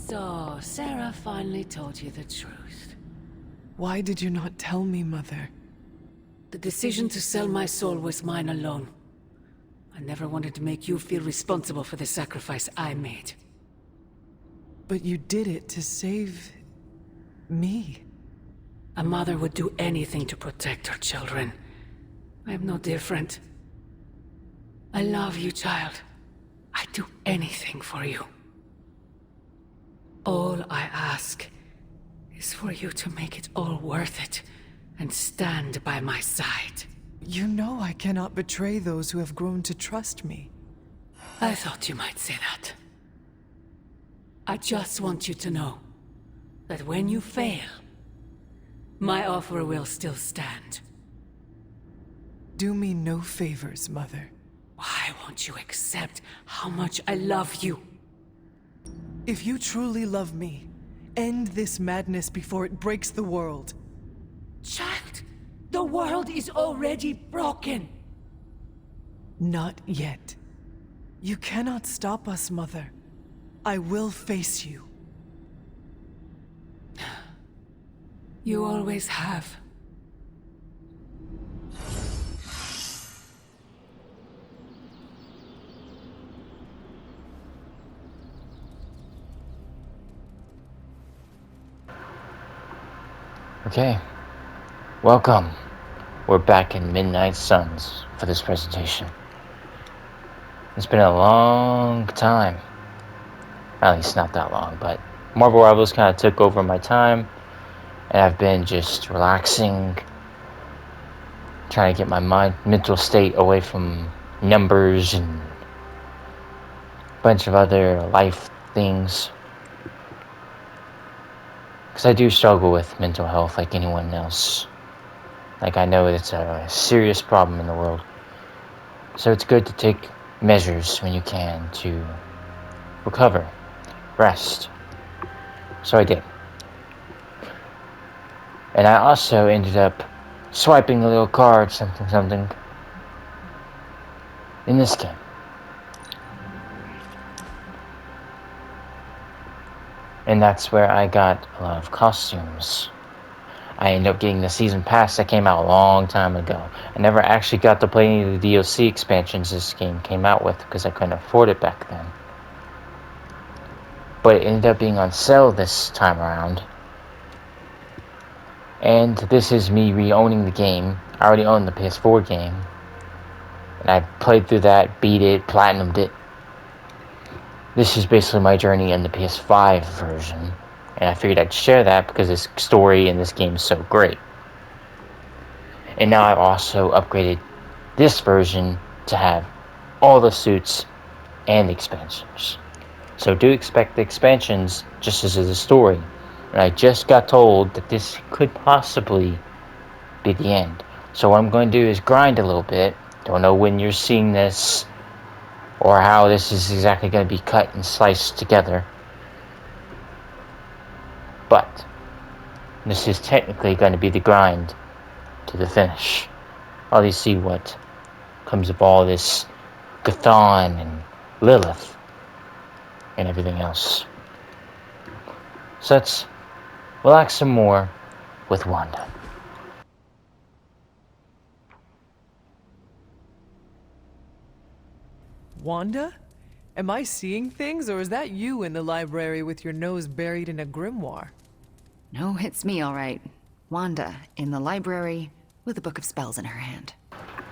So, Sarah finally told you the truth. Why did you not tell me, Mother? The decision to sell my soul was mine alone. I never wanted to make you feel responsible for the sacrifice I made. But you did it to save... me. A mother would do anything to protect her children. I am no different. I love you, child. I'd do anything for you. All I ask is for you to make it all worth it and stand by my side. You know I cannot betray those who have grown to trust me. I thought you might say that. I just want you to know that when you fail, my offer will still stand. Do me no favors, Mother. Why won't you accept how much I love you? If you truly love me, end this madness before it breaks the world. Child, the world is already broken. Not yet. You cannot stop us, Mother. I will face you. You always have. Okay, welcome. We're back in Midnight Suns for this presentation. It's been a long time. At least not that long, but Marvel Rivals kind of took over my time, and I've been just relaxing, trying to get my mental state away from numbers and a bunch of other life things. Because I do struggle with mental health like anyone else. Like, I know it's a serious problem in the world. So it's good to take measures when you can to recover, rest. So I did. And I also ended up swiping a little card, something, in this game. And that's where I got a lot of costumes. I ended up getting the season pass that came out a long time ago. I never actually got to play any of the DLC expansions this game came out with because I couldn't afford it back then. But it ended up being on sale this time around. And this is me re-owning the game. I already owned the PS4 game. And I played through that, beat it, platinumed it. This is basically my journey in the PS5 version. And I figured I'd share that because this story in this game is so great. And now I've also upgraded this version to have all the suits and the expansions. So do expect the expansions just as is the story. And I just got told that this could possibly be the end. So what I'm going to do is grind a little bit. Don't know when you're seeing this or how this is exactly going to be cut and sliced together. But this is technically going to be the grind to the finish. While you see what comes of all this Gathon and Lilith and everything else. So let's relax some more with Wanda. Wanda? Am I seeing things, or is that you in the library with your nose buried in a grimoire? No, it's me, all right. Wanda, in the library, with a book of spells in her hand.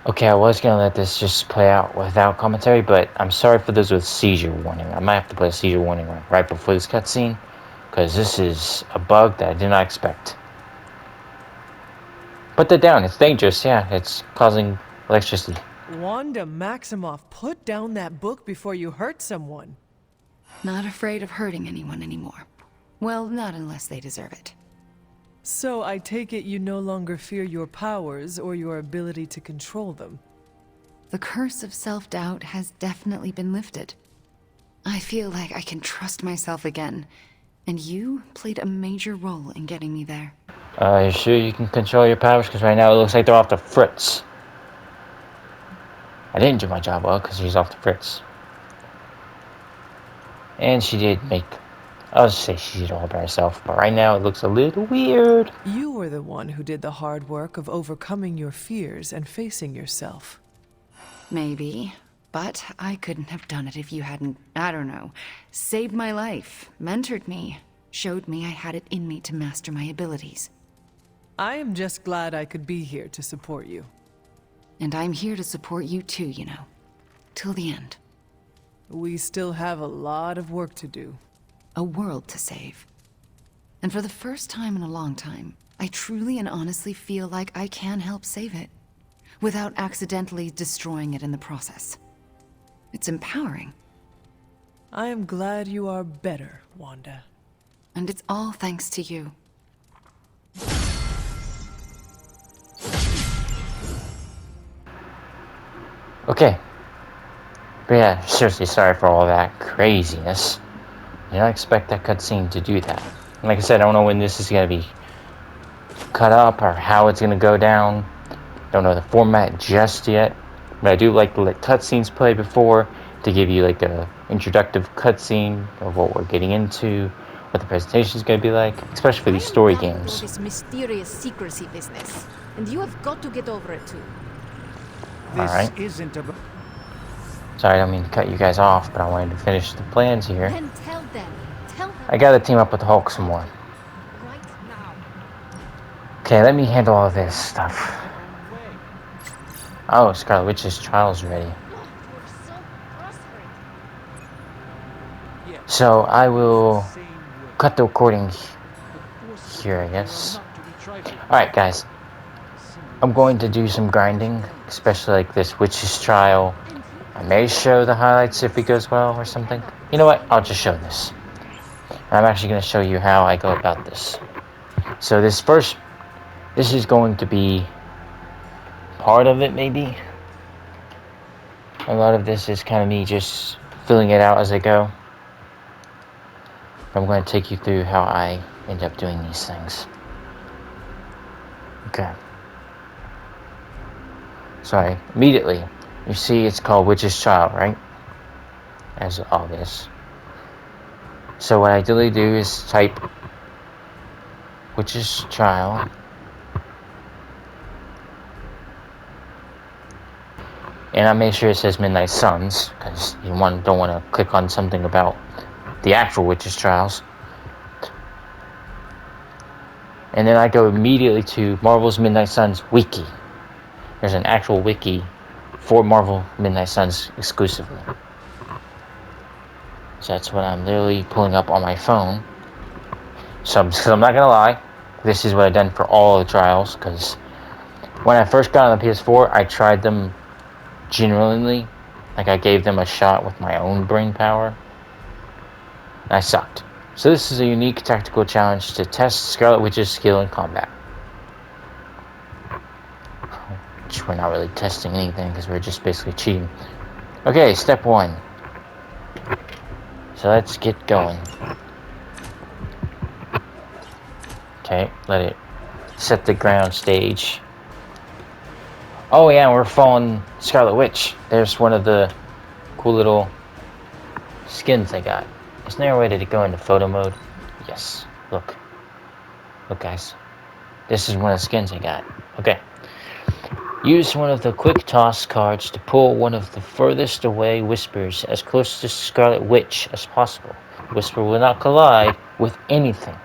Okay, I was going to let this just play out without commentary, but I'm sorry for those with seizure warning. I might have to put a seizure warning right before this cutscene, because this is a bug that I did not expect. Put that down, it's dangerous, yeah, it's causing electricity. Wanda Maximoff, put down that book before you hurt someone. Not afraid of hurting anyone anymore. Well, not unless they deserve it. So I take it you no longer fear your powers or your ability to control them. The curse of self-doubt has definitely been lifted. I feel like I can trust myself again, and you played a major role in getting me there. You sure you can control your powers? Because right now it looks like they're off the fritz. I didn't do my job well because she's off the fritz. And she did make I'll just say she did it all by herself, but right now it looks a little weird. You were the one who did the hard work of overcoming your fears and facing yourself. Maybe. But I couldn't have done it if you hadn't, I don't know, saved my life, mentored me, showed me I had it in me to master my abilities. I am just glad I could be here to support you. And I'm here to support you too, you know. Till the end. We still have a lot of work to do. A world to save. And for the first time in a long time, I truly and honestly feel like I can help save it, without accidentally destroying it in the process. It's empowering. I am glad you are better, Wanda. And it's all thanks to you. Okay. But yeah, seriously, sorry for all that craziness. I did not expect that cutscene to do that. And like I said, I don't know when this is going to be cut up or how it's going to go down. Don't know the format just yet. But I do like to let cutscenes play before to give you like a introductive cutscene of what we're getting into, what the presentation is going to be like, especially for these story I am done with all games. this mysterious secrecy business, and you have got to get over it too. Alright. Isn't about. Sorry, I don't mean to cut you guys off, but I wanted to finish the plans here. Then tell them. Tell them I gotta team up with the Hulk some more. right now. Okay, let me handle all this stuff. Oh, Scarlet Witch's trial's ready. Oh, you're so frustrating. So I will cut the recording here, I guess. Alright, guys. I'm going to do some grinding, especially like this Witch's trial. I may show the highlights if it goes well or something. You know what? I'll just show this. I'm actually going to show you how I go about this. So this is going to be part of it, maybe. A lot of this is kind of me just filling it out as I go. I'm going to take you through how I end up doing these things. Okay. Sorry. Immediately, you see it's called Witch's Child, right? As all this. So what I usually do is type Witch's Child. And I make sure it says Midnight Suns, because you don't want to click on something about the actual Witch's Trials. And then I go immediately to Marvel's Midnight Suns wiki. There's an actual wiki for Marvel Midnight Suns exclusively. So that's what I'm literally pulling up on my phone. So I'm not gonna lie, this is what I've done for all the trials, because when I first got on the PS4, I tried them genuinely. Like I gave them a shot with my own brain power. And I sucked. So this is a unique tactical challenge to test Scarlet Witch's skill in combat. Which we're not really testing anything because we're just basically cheating. Okay, step 1. So let's get going. Okay, let it set the ground stage. Oh yeah, we're following Scarlet Witch. There's one of the cool little skins I got. Isn't there a way to go into photo mode? Yes. Look. Look, guys. This is one of the skins I got. Okay. Use one of the quick toss cards to pull one of the furthest away whispers as close to Scarlet Witch as possible. The whisper will not collide with anything.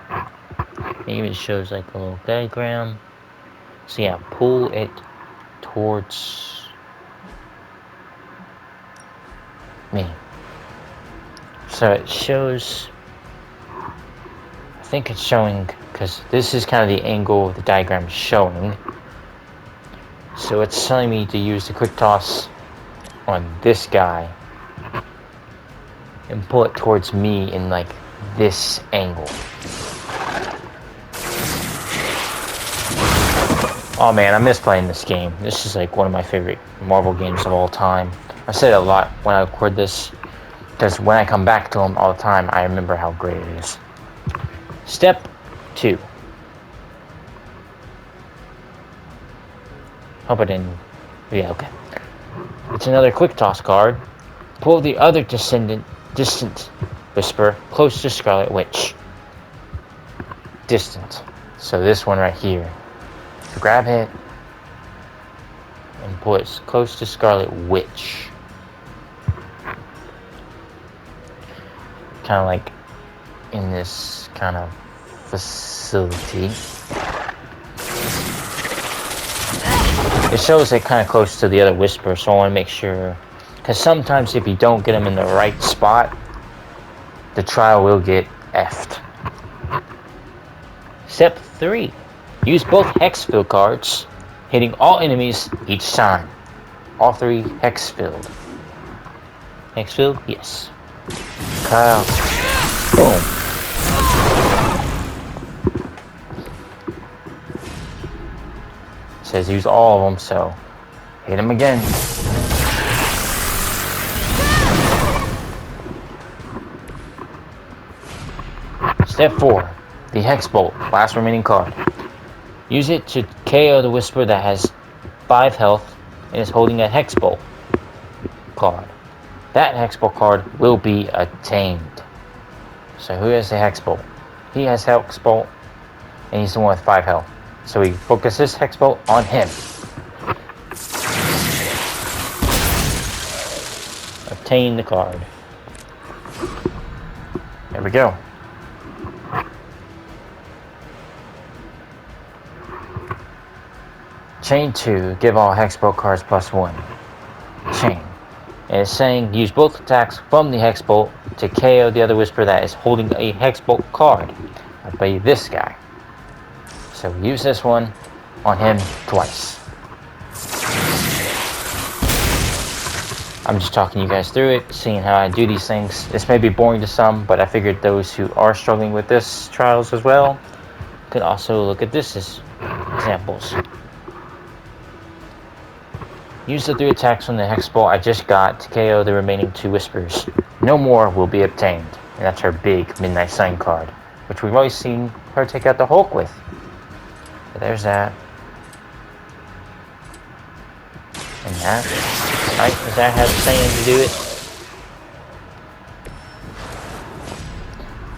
It even shows like a little diagram. So yeah, pull it towards me. So it shows, I think it's showing, because this is kind of the angle the diagram is showing. So it's telling me to use the quick toss on this guy and pull it towards me in like this angle. Oh man, I miss playing this game. This is like one of my favorite Marvel games of all time. I say it a lot when I record this, because when I come back to them all the time, I remember how great it is. Step 2. Hope I didn't. Yeah, okay. It's another quick toss card. Pull the other distant Whisper close to Scarlet Witch. Distant. So this one right here. So grab it and pull it close to Scarlet Witch. Kind of like in this kind of facility. It shows it kind of close to the other Whisper, so I want to make sure. Because sometimes if you don't get them in the right spot, the trial will get effed. Step 3. Use both hex field cards, hitting all enemies each time. All 3 hex filled. Hex filled? Yes. Kyle. Boom. It says use all of them, so hit him again. Step 4. The Hex Bolt, last remaining card. Use it to KO the Whisper that has 5 health and is holding a Hex Bolt card. That Hex Bolt card will be attained. So who has the Hex Bolt? He has Hex Bolt, and he's the one with 5 health. So we focus this Hex Bolt on him. Obtain the card. There we go. Chain 2, give all Hexbolt cards +1. Chain. And it's saying use both attacks from the Hexbolt to KO the other Whisper that is holding a Hexbolt card. I'll play this guy. So use this one on him twice. I'm just talking you guys through it, seeing how I do these things. This may be boring to some, but I figured those who are struggling with this trials as well could also look at this as examples. Use the 3 attacks from the Hex Bolt I just got to KO the remaining 2 Whispers. No more will be obtained. And that's her big Midnight Sun card, which we've always seen her take out the Hulk with. But there's that. And that. Right? Does that have saying to do it?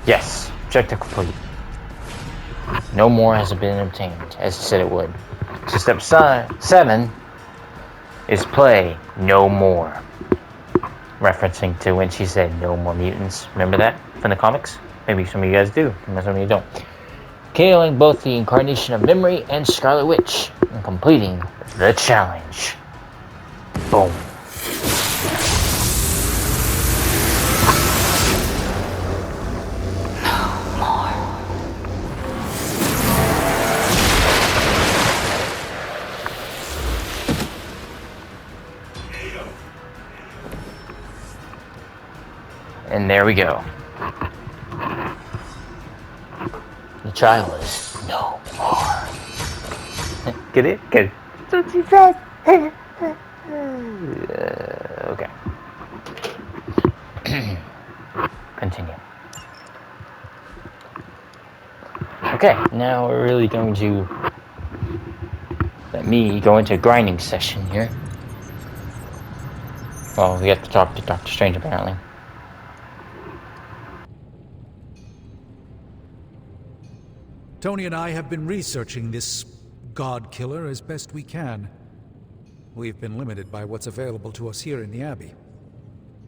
Yes. Objective complete. No more has been obtained, as it said it would. So step 7 is play no more. Referencing to when she said no more mutants. Remember that from the comics? Maybe some of you guys do, maybe some of you don't. KOing both the Incarnation of Memory and Scarlet Witch and completing the challenge. Boom. And there we go. The trial is no more. Get it? Get it? Don't you said? Okay. Continue. Okay, now we're really going to let me go into a grinding session here. Well, we have to talk to Dr. Strange apparently. Tony and I have been researching this god killer as best we can. We've been limited by what's available to us here in the Abbey.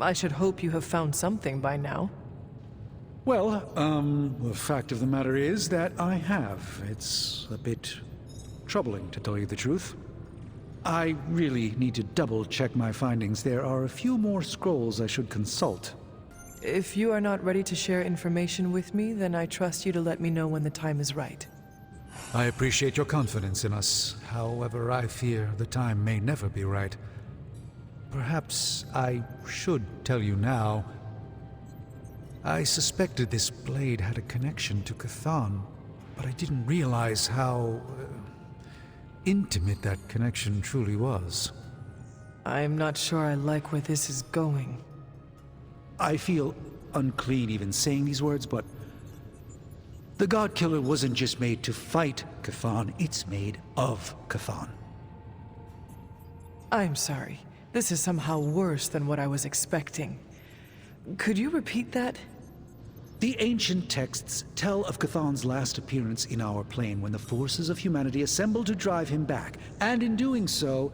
I should hope you have found something by now. Well, the fact of the matter is that I have. It's a bit troubling, to tell you the truth. I really need to double-check my findings. There are a few more scrolls I should consult. If you are not ready to share information with me, then I trust you to let me know when the time is right. I appreciate your confidence in us. However, I fear the time may never be right. Perhaps I should tell you now. I suspected this blade had a connection to Chthon, but I didn't realize how intimate that connection truly was. I'm not sure I like where this is going. I feel unclean even saying these words, but the God Killer wasn't just made to fight Chthon, it's made of Chthon. I'm sorry. This is somehow worse than what I was expecting. Could you repeat that? The ancient texts tell of Cthulhu's last appearance in our plane when the forces of humanity assembled to drive him back, and in doing so,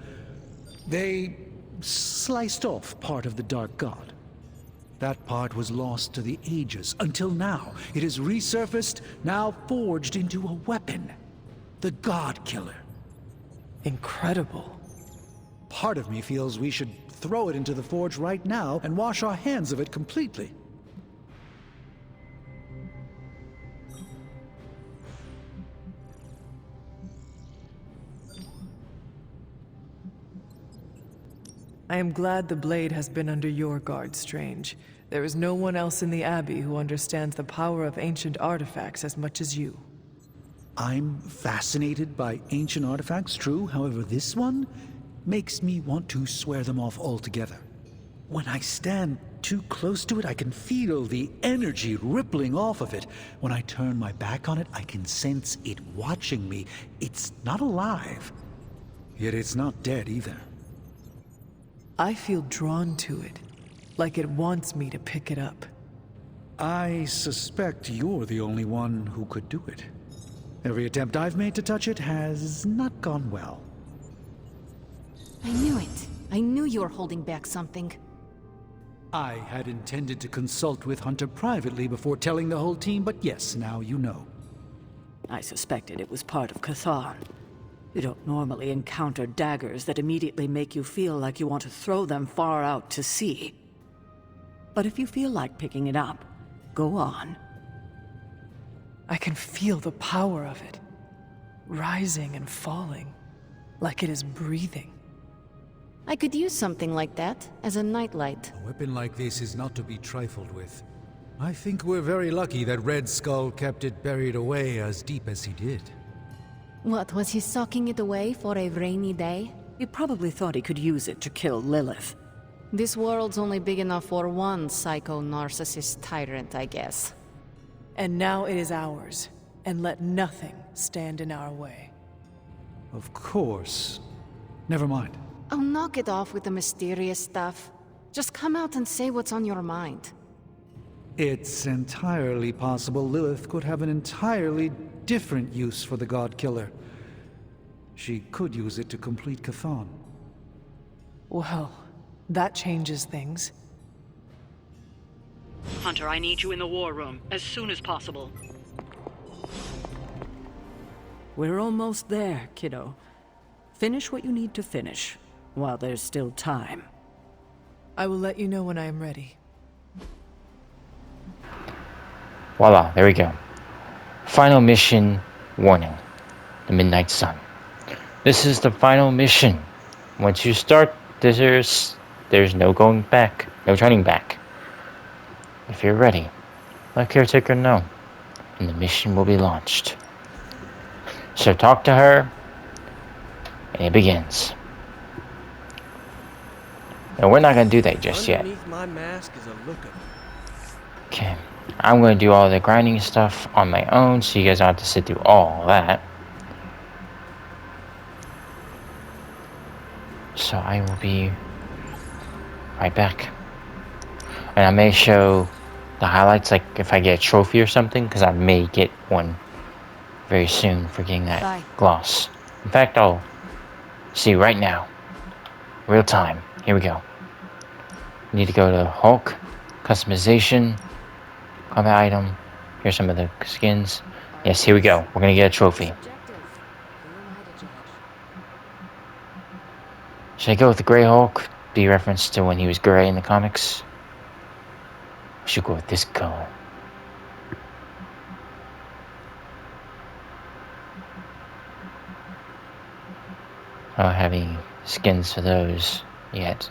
they sliced off part of the Dark God. That part was lost to the ages, until now. It has resurfaced, now forged into a weapon. The God Killer. Incredible. Part of me feels we should throw it into the forge right now and wash our hands of it completely. I am glad the blade has been under your guard, Strange. There is no one else in the Abbey who understands the power of ancient artifacts as much as you. I'm fascinated by ancient artifacts, true. However, this one makes me want to swear them off altogether. When I stand too close to it, I can feel the energy rippling off of it. When I turn my back on it, I can sense it watching me. It's not alive, yet it's not dead either. I feel drawn to it, like it wants me to pick it up. I suspect you're the only one who could do it. Every attempt I've made to touch it has not gone well. I knew it. I knew you were holding back something. I had intended to consult with Hunter privately before telling the whole team, but yes, now you know. I suspected it was part of Cthulhu. You don't normally encounter daggers that immediately make you feel like you want to throw them far out to sea. But if you feel like picking it up, go on. I can feel the power of it, rising and falling, like it is breathing. I could use something like that as a nightlight. A weapon like this is not to be trifled with. I think we're very lucky that Red Skull kept it buried away as deep as he did. What, was he socking it away for a rainy day? He probably thought he could use it to kill Lilith. This world's only big enough for one psycho-narcissist tyrant, I guess. And now it is ours, and let nothing stand in our way. Of course. Never mind. Oh, knock it off with the mysterious stuff. Just come out and say what's on your mind. It's entirely possible Lilith could have an entirely different use for the God Killer. She could use it to complete Cthulhu. Well, that changes things. Hunter, I need you in the war room as soon as possible. We're almost there, kiddo. Finish what you need to finish, while there's still time. I will let you know when I am ready. Voila, there we go. Final mission warning. The Midnight Sun. This is the final mission. Once you start, there's no going back. No turning back. If you're ready, let Caretaker know, and the mission will be launched. So talk to her, and it begins. And we're not going to do that just yet. Underneath my mask is a looker. Okay, I'm going to do all the grinding stuff on my own, so you guys don't have to sit through all that. So I will be right back. And I may show the highlights, like if I get a trophy or something, because I may get one very soon for getting that gloss. In fact, I'll see right now. Real time. Here we go. Need to go to Hulk, customization, combat item. Here's some of the skins. Yes, here we go. We're gonna get a trophy. Should I go with the Grey Hulk? Be reference to when he was gray in the comics? I should go with this color. I don't have any skins for those yet.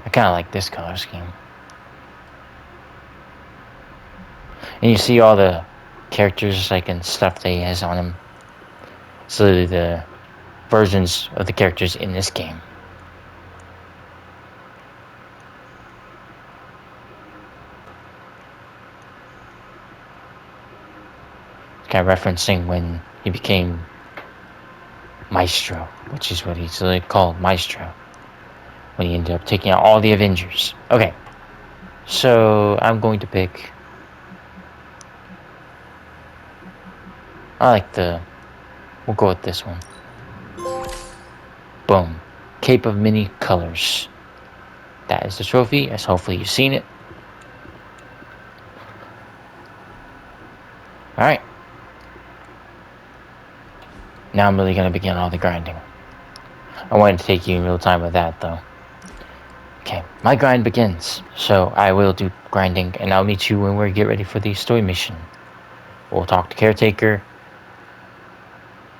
I kind of like this color scheme. And you see all the characters like and stuff that he has on him. It's literally the versions of the characters in this game. Kind of referencing when he became Maestro, which is what he's literally called, Maestro, when he ended up taking out all the Avengers. Okay, So I'm going to pick. We'll go with this one. Boom. Cape of Many Colors. That is the trophy, as hopefully you've seen it. Alright. Now I'm really going to begin all the grinding. I wanted to take you in real time with that, though. Okay, my grind begins. So I will do grinding, and I'll meet you when we get ready for the story mission. We'll talk to Caretaker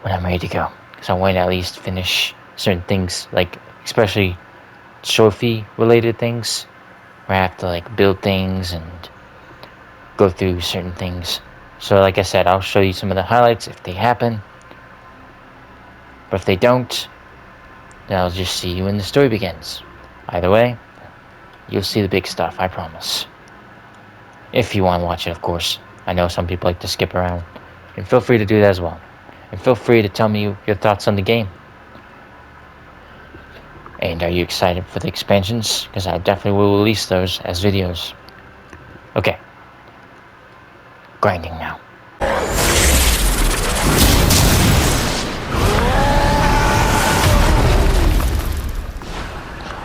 when I'm ready to go. Because I want to at least finish certain things, like especially trophy-related things, where I have to like build things and go through certain things. So like I said, I'll show you some of the highlights if they happen. But if they don't, then I'll just see you when the story begins. Either way, you'll see the big stuff, I promise. If you want to watch it, of course. I know some people like to skip around. And feel free to do that as well. And feel free to tell me your thoughts on the game. And are you excited for the expansions? Because I definitely will release those as videos. Okay. Grinding now.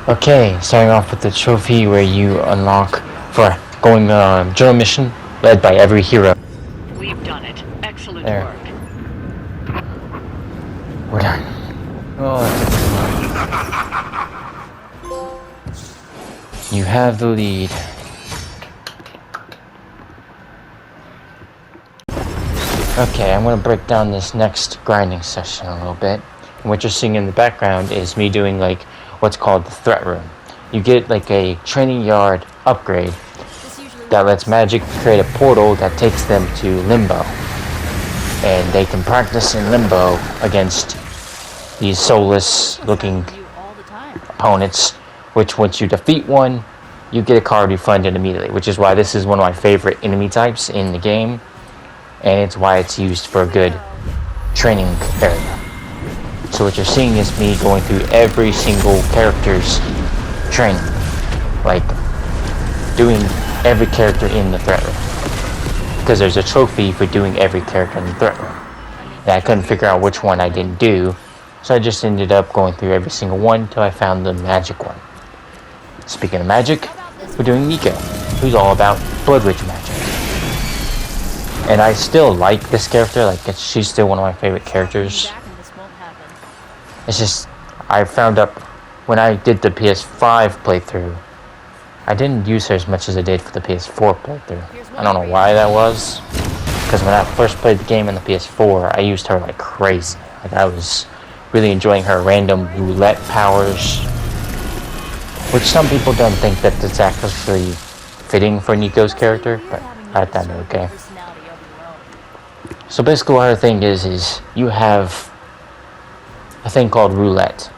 Okay, starting off with the trophy where you unlock for going on a journal mission led by every hero. We've done it. Excellent There. work. We're done. Oh, you have the lead. Okay, I'm going to break down this next grinding session a little bit. And what you're seeing in the background is me doing like what's called the threat room. You get like a training yard upgrade that lets magic create a portal that takes them to Limbo. And they can practice in Limbo against these soulless looking opponents, which once you defeat one, you get a card refunded immediately, which is why this is one of my favorite enemy types in the game, and it's why it's used for a good training area. So what you're seeing is me going through every single character's training, like doing every character in the threat room, because there's a trophy for doing every character in the threat room. And I couldn't figure out which one I didn't do, so I just ended up going through every single one until I found the magic one. Speaking of magic, we're doing Nico, who's all about Blood Witch magic. And I still like this character, she's still one of my favorite characters. It's just, I found up, when I did the PS5 playthrough, I didn't use her as much as I did for the PS4 playthrough. I don't know why that was, because when I first played the game on the PS4, I used her like crazy. Like I was really enjoying her random roulette powers, which some people don't think that that's actually fitting for Nico's character, but I thought okay. So basically what her thing is you have a thing called roulette,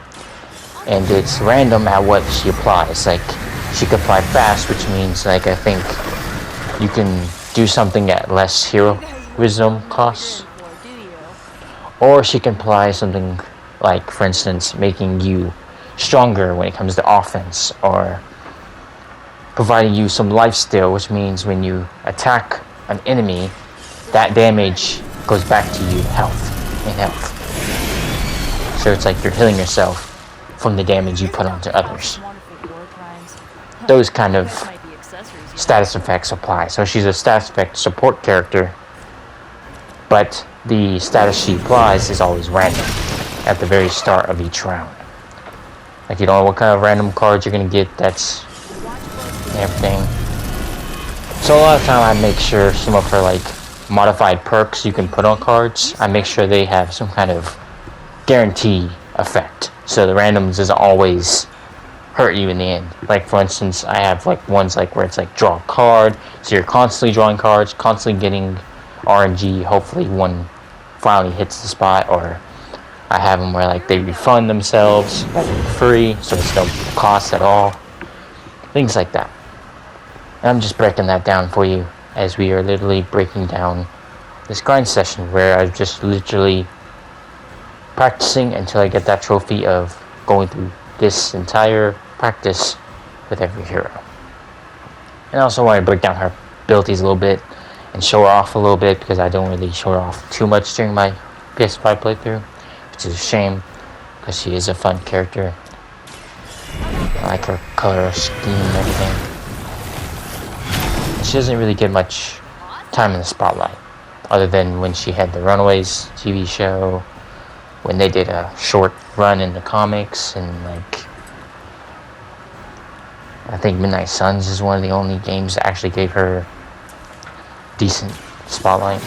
and it's random at what she applies. Like she can apply fast, which means like I think you can do something at less hero wisdom costs, or she can apply something like, for instance, making you stronger when it comes to offense, or providing you some lifesteal, which means when you attack an enemy, that damage goes back to you in health. So it's like you're healing yourself from the damage you put onto others. Those kind of status effects apply. So she's a status effect support character, but the status she applies is always random at the very start of each round. Like you don't know what kind of random cards you're gonna get, that's everything. So a lot of time I make sure some of her like modified perks you can put on cards, I make sure they have some kind of guarantee effect. So the randoms doesn't always hurt you in the end. Like for instance, I have like ones like where it's like draw a card, so you're constantly drawing cards, constantly getting RNG, hopefully one finally hits the spot, or I have them where like they refund themselves like free, so it's no cost at all. Things like that. And I'm just breaking that down for you as we are literally breaking down this grind session where I'm just literally practicing until I get that trophy of going through this entire practice with every hero. And I also want to break down her abilities a little bit and show her off a little bit, because I don't really show her off too much during my PS5 playthrough, which is a shame because she is a fun character. I like her color scheme and everything. She doesn't really get much time in the spotlight, other than when she had the Runaways TV show, when they did a short run in the comics, and like I think Midnight Suns is one of the only games that actually gave her decent spotlight.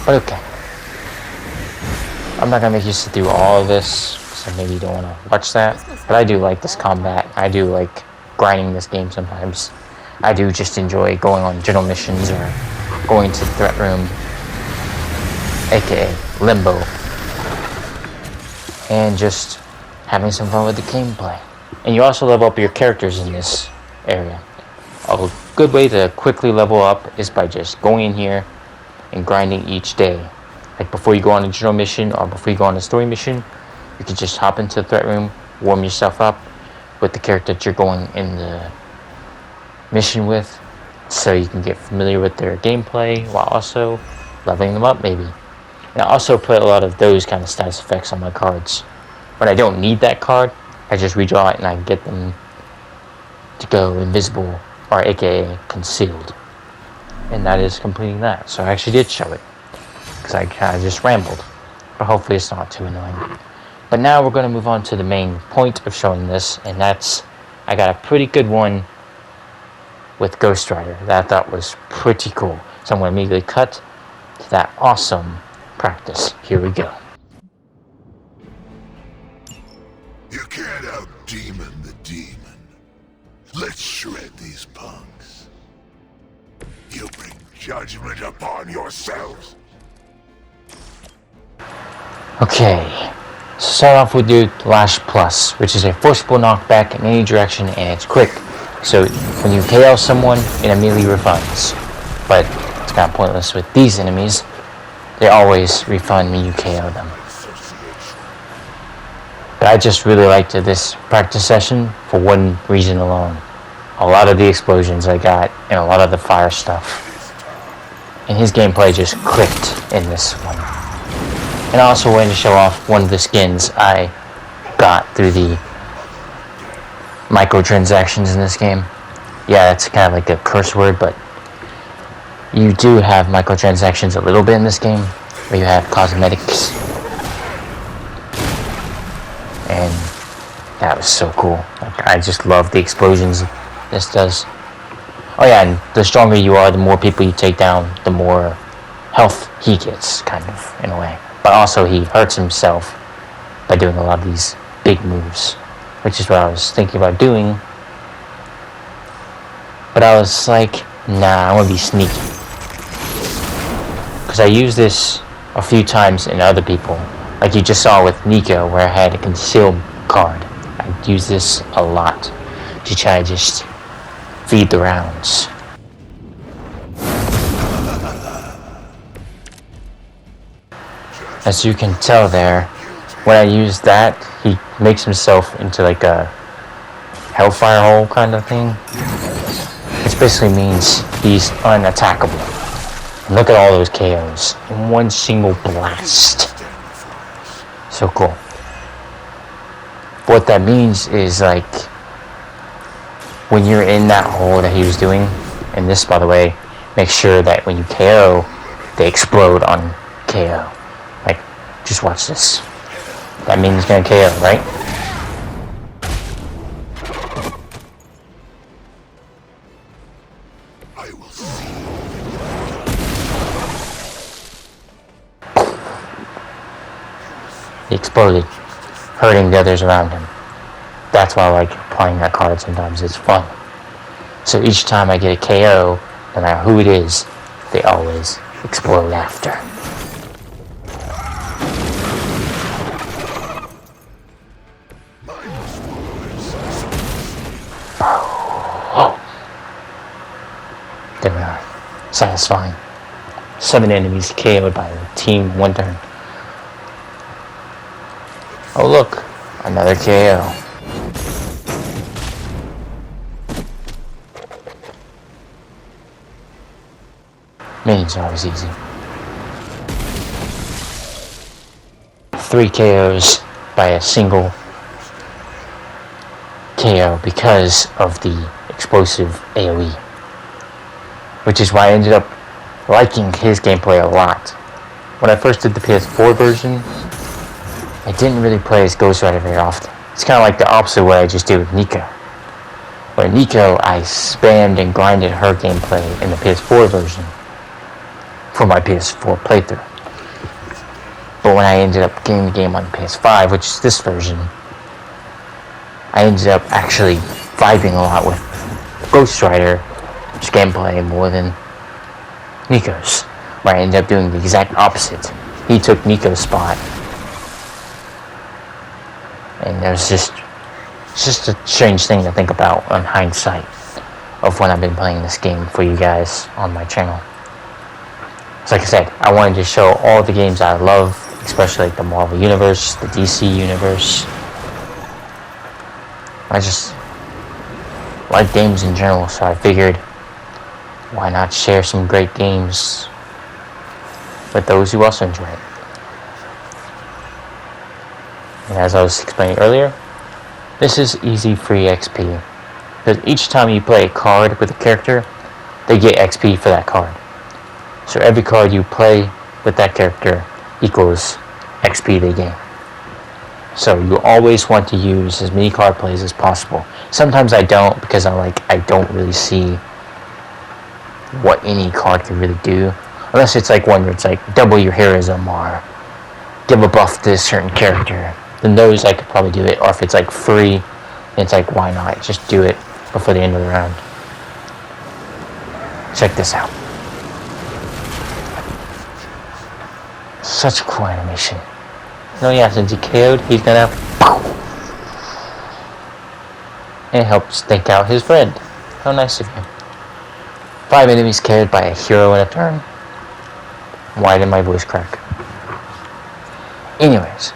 But okay, I'm not gonna make you sit through all of this, so maybe you don't want to watch that. But I do like this combat. I do like grinding this game sometimes. I do just enjoy going on general missions or going to the threat room, aka Limbo, and just having some fun with the gameplay. And you also level up your characters in this area. A good way to quickly level up is by just going in here and grinding each day. Like before you go on a general mission or before you go on a story mission, you can just hop into the threat room, warm yourself up with the character that you're going in the mission with, so you can get familiar with their gameplay while also leveling them up maybe. And I also put a lot of those kind of status effects on my cards. When I don't need that card, I just redraw it and I get them to go invisible, or aka concealed. And that is completing that. So I actually did show it, because I kind of just rambled. But hopefully it's not too annoying. But now we're going to move on to the main point of showing this, and that's, I got a pretty good one with Ghost Rider that I thought was pretty cool. So I'm going to immediately cut to that awesome practice. Here we go. You can't out-demon the demon. Let's shred these punks. You bring judgment upon yourselves. Okay, so start off with your Lash Plus, which is a forcible knockback in any direction, and it's quick. So when you KO someone, it immediately refunds. But it's kind of pointless with these enemies. They always refund when you KO them. But I just really liked this practice session for one reason alone. A lot of the explosions I got, and a lot of the fire stuff. And his gameplay just clicked in this one. And I also wanted to show off one of the skins I got through the microtransactions in this game. Yeah, it's kind of like a curse word, but you do have microtransactions a little bit in this game, where you have cosmetics. And that was so cool. Like, I just love the explosions this does. Oh yeah, and the stronger you are, the more people you take down, the more health he gets, kind of, in a way. But also he hurts himself by doing a lot of these big moves, which is what I was thinking about doing. But I was like, nah, I want to be sneaky. Because I used this a few times in other people. Like you just saw with Nico, where I had a concealed card. I used this a lot to try to just feed the rounds. As you can tell there, when I use that, he makes himself into like a hellfire hole kind of thing. Which basically means he's unattackable. And look at all those KOs in one single blast. So cool. What that means is, like, when you're in that hole that he was doing, and this, by the way, make sure that when you KO, they explode on KO. Like, just watch this. That means he's gonna KO, right? I will see. He exploded, hurting the others around him. That's why I like playing that card sometimes. It's fun. So each time I get a KO, no matter who it is, they always explode after. There we are. Satisfying. 7 enemies KO'd by the team, 1 turn. Oh look, another KO. Minions are always easy. 3 KOs by a single KO because of the explosive AoE. Which is why I ended up liking his gameplay a lot. When I first did the PS4 version, I didn't really play as Ghost Rider very often. It's kind of like the opposite of what I just did with Nico. With Nico, I spammed and grinded her gameplay in the PS4 version for my PS4 playthrough. But when I ended up getting the game on PS5, which is this version, I ended up actually vibing a lot with Ghost Rider's gameplay more than Nico's, where I ended up doing the exact opposite. He took Nico's spot, and it was just a strange thing to think about on hindsight of when I've been playing this game for you guys on my channel. So like I said, I wanted to show all the games I love, especially like the Marvel Universe, the DC Universe. I just like games in general, so I figured, why not share some great games with those who also enjoy it. And as I was explaining earlier, this is easy free XP, because each time you play a card with a character, they get XP for that card. So every card you play with that character equals XP they gain. So you always want to use as many card plays as possible. Sometimes I don't, because I don't really see what any card can really do, unless it's like one where it's like double your heroism or give a buff to a certain character. Then those I could probably do it. Or if it's like free, it's like, why not just do it before the end of the round. Check this out. Such a cool animation. No, yeah, since he KO'd, he's gonna and help stake out his friend. How nice of you. 5 enemies KO'd by a hero in a turn. Why did my voice crack? Anyways.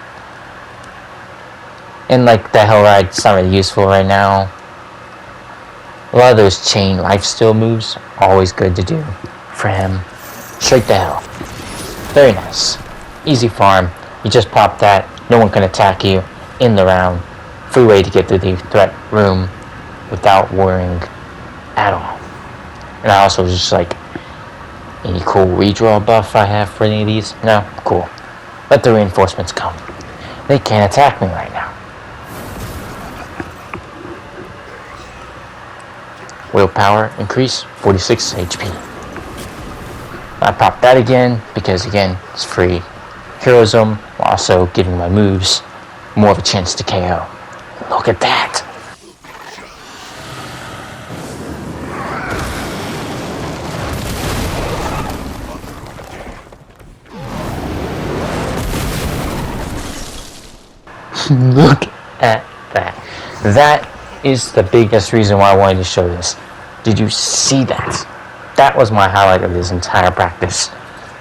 And like the Hell Ride's not really useful right now. A lot of those chain lifesteal moves, always good to do for him. Straight to hell. Very nice. Easy farm. You just pop that. No one can attack you in the round. Free way to get through the threat room without worrying at all. And I also just like, any cool redraw buff I have for any of these? No? Cool. Let the reinforcements come. They can't attack me right now. Willpower increase, 46 HP. I pop that again, because again, it's free. Heroism, also giving my moves more of a chance to KO. Look at that! Look at that. That is the biggest reason why I wanted to show this. Did you see that? That was my highlight of this entire practice.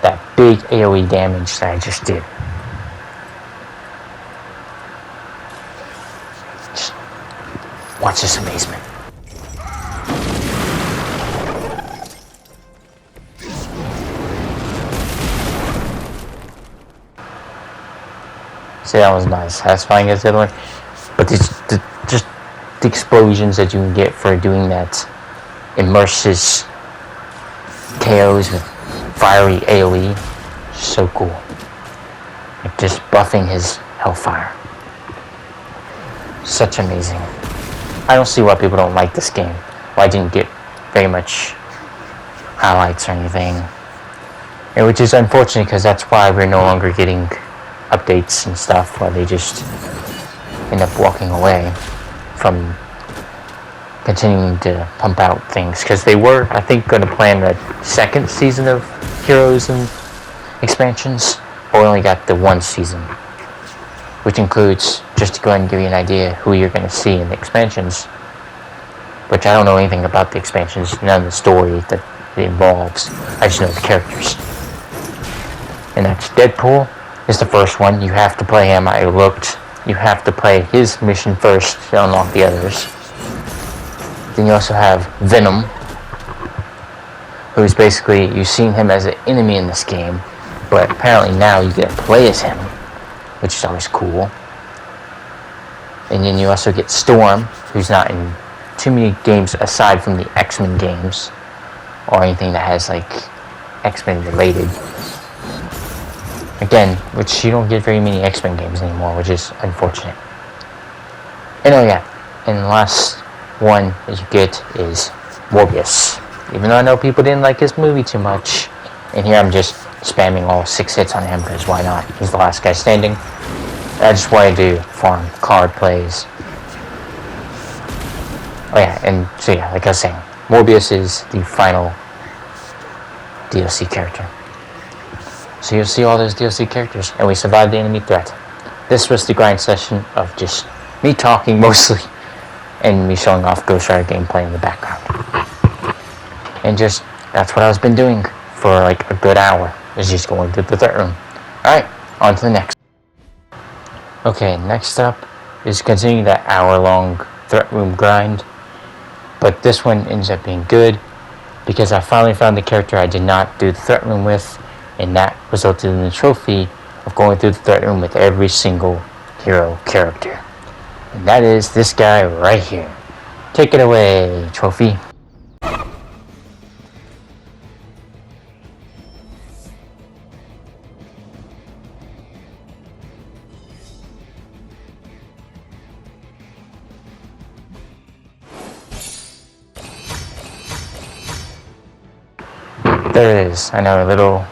That big AoE damage that I just did. Just watch this amazement. See, that was nice. Satisfying as the other one. But just the explosions that you can get for doing that immerses KOs with fiery AoE. So cool. Like just buffing his hellfire. Such amazing. I don't see why people don't like this game. Why I didn't get very much highlights or anything. And which is unfortunate, because that's why we're no longer getting updates and stuff, where they just end up walking away from continuing to pump out things, because they were, I think, going to plan the second season of Heroes and expansions, but we only got the one season, which includes, just to go ahead and give you an idea who you're going to see in the expansions, which I don't know anything about the expansions, none of the story that it involves. I just know the characters. And that's Deadpool is the first one. You have to play him. I looked. You have to play his mission first to unlock the others. Then you also have Venom, who's basically, you've seen him as an enemy in this game, but apparently now you get to play as him, which is always cool. And then you also get Storm, who's not in too many games aside from the X-Men games, or anything that has like X-Men related. Again, which you don't get very many X-Men games anymore, which is unfortunate. And oh yeah, and the last one that you get is Morbius. Even though I know people didn't like his movie too much, and here I'm just spamming all 6 hits on him, because why not? He's the last guy standing. I just wanted to farm card plays. Oh yeah, and so yeah, like I was saying, Morbius is the final DLC character. So you'll see all those DLC characters, and we survived the enemy threat. This was the grind session of just me talking mostly, and me showing off Ghost Rider gameplay in the background. And just, that's what I've been doing for like a good hour, is just going through the threat room. Alright, on to the next. Okay, next up is continuing that hour-long threat room grind, but this one ends up being good, because I finally found the character I did not do the threat room with, and that resulted in the trophy of going through the threat room with every single hero character. And that is this guy right here. Take it away, trophy. There it is. I know, a little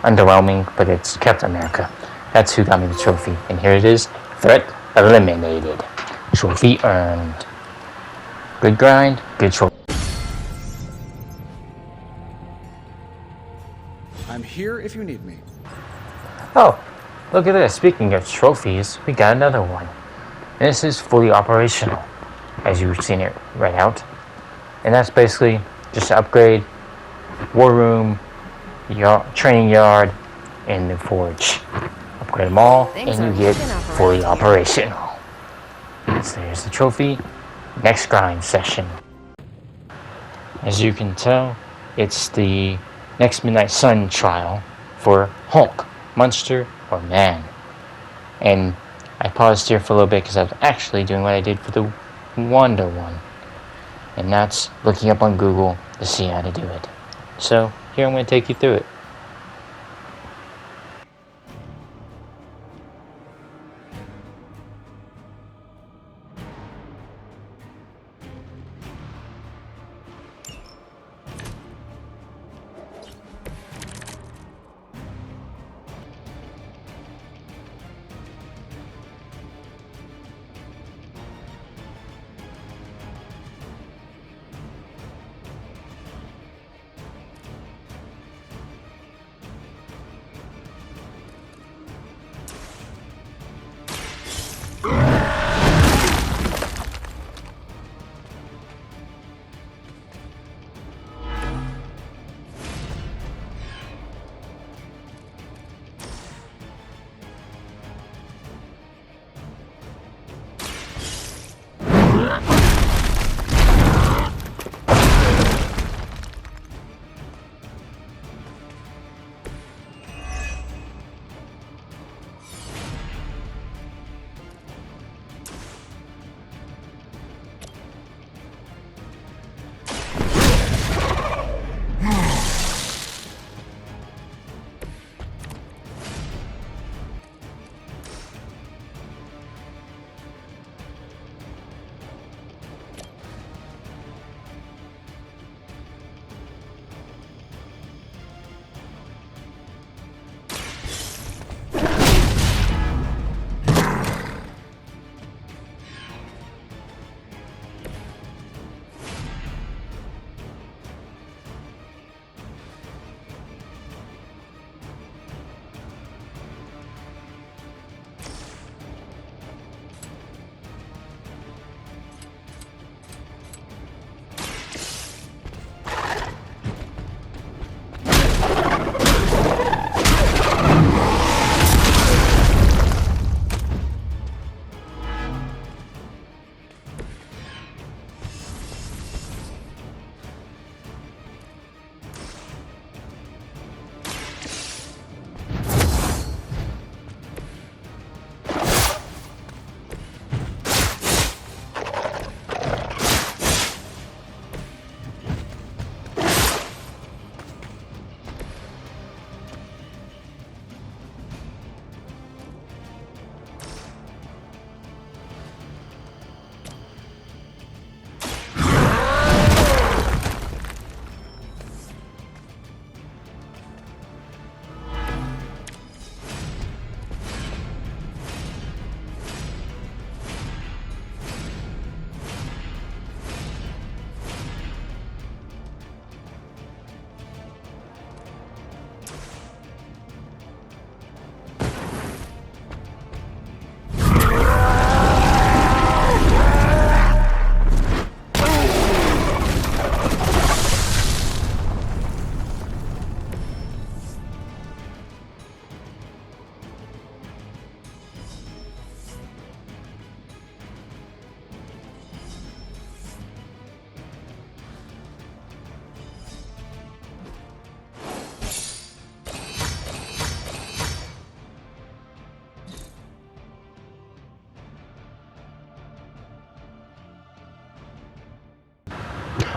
underwhelming, but it's Captain America. That's who got me the trophy. And here it is. Threat eliminated. Trophy earned. Good grind, good trophy. I'm here if you need me. Oh, look at this. Speaking of trophies, we got another one. And this is fully operational, as you've seen it right out. And that's basically just to upgrade War Room, Training Yard, and the Forge. Upgrade them all, and you get fully operational. So there's the trophy. Next grind session. As you can tell, it's the next Midnight Sun trial for Hulk, Monster, or Man. And I paused here for a little bit because I was actually doing what I did for the Wanda one. And that's looking up on Google to see how to do it. So here I'm going to take you through it.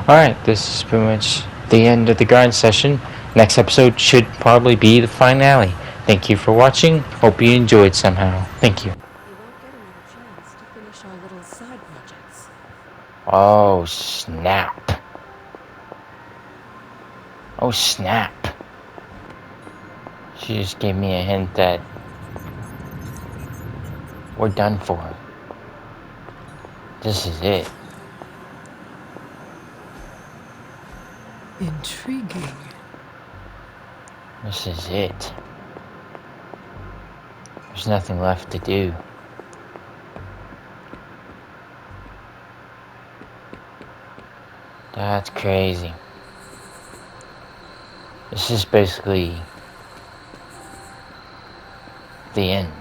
Alright, this is pretty much the end of the grind session. Next episode should probably be the finale. Thank you for watching. Hope you enjoyed somehow. Thank you. You won't get another chance to finish our little side projects. Oh, snap. Oh, snap. She just gave me a hint that we're done for. This is it. Intriguing. This is it. There's nothing left to do. That's crazy. This is basically the end.